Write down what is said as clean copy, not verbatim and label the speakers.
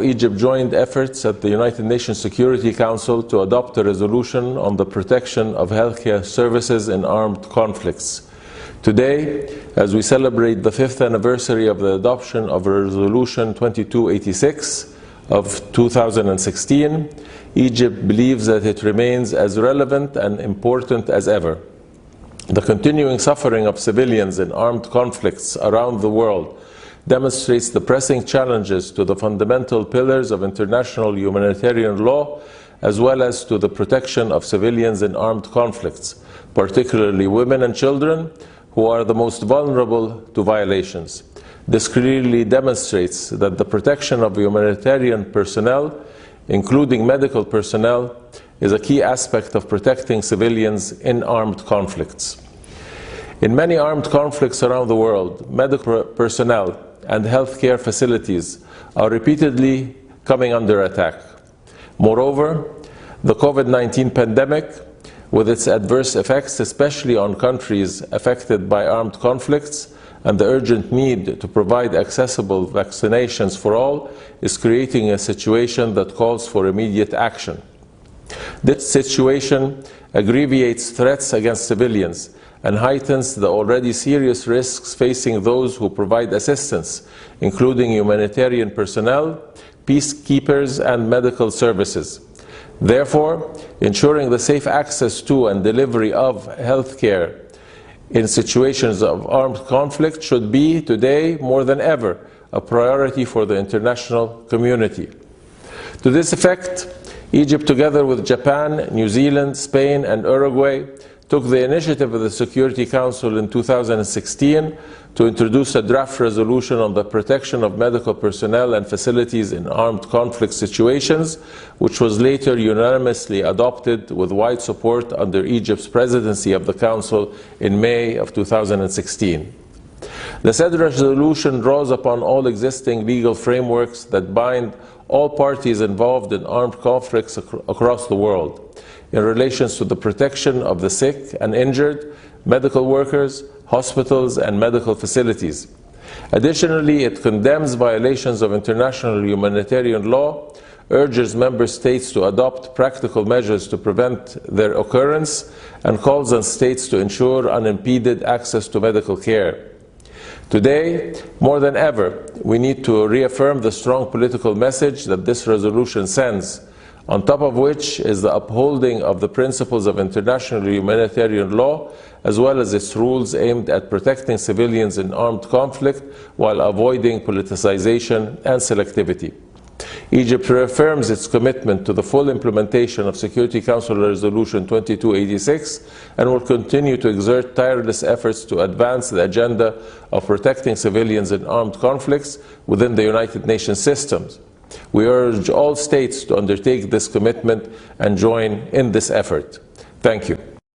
Speaker 1: Egypt joined efforts at the United Nations Security Council to adopt a resolution on the protection of healthcare services in armed conflicts. Today, as we celebrate the 5th anniversary of the adoption of Resolution 2286 of 2016, Egypt believes that it remains as relevant and important as ever. The continuing suffering of civilians in armed conflicts around the world demonstrates the pressing challenges to the fundamental pillars of international humanitarian law, as well as to the protection of civilians in armed conflicts, particularly women and children, who are the most vulnerable to violations. This clearly demonstrates that the protection of humanitarian personnel, including medical personnel, is a key aspect of protecting civilians in armed conflicts. In many armed conflicts around the world, medical personnel and healthcare facilities are repeatedly coming under attack. Moreover, the COVID-19 pandemic, with its adverse effects, especially on countries affected by armed conflicts, and the urgent need to provide accessible vaccinations for all, is creating a situation that calls for immediate action. This situation aggravates threats against civilians and heightens the already serious risks facing those who provide assistance, including humanitarian personnel, peacekeepers, and medical services. Therefore, ensuring the safe access to and delivery of health care in situations of armed conflict should be, today more than ever, a priority for the international community. To this effect, Egypt, together with Japan, New Zealand, Spain, and Uruguay, took the initiative of the Security Council in 2016 to introduce a draft resolution on the protection of medical personnel and facilities in armed conflict situations, which was later unanimously adopted with wide support under Egypt's presidency of the Council in May of 2016. The said resolution draws upon all existing legal frameworks that bind all parties involved in armed conflicts across the world in relation to the protection of the sick and injured, medical workers, hospitals, and medical facilities. Additionally, it condemns violations of international humanitarian law, urges member states to adopt practical measures to prevent their occurrence, and calls on states to ensure unimpeded access to medical care. Today, more than ever, we need to reaffirm the strong political message that this resolution sends, on top of which is the upholding of the principles of international humanitarian law, as well as its rules aimed at protecting civilians in armed conflict while avoiding politicization and selectivity. Egypt reaffirms its commitment to the full implementation of Security Council Resolution 2286 and will continue to exert tireless efforts to advance the agenda of protecting civilians in armed conflicts within the United Nations systems. We urge all states to undertake this commitment and join in this effort. Thank you.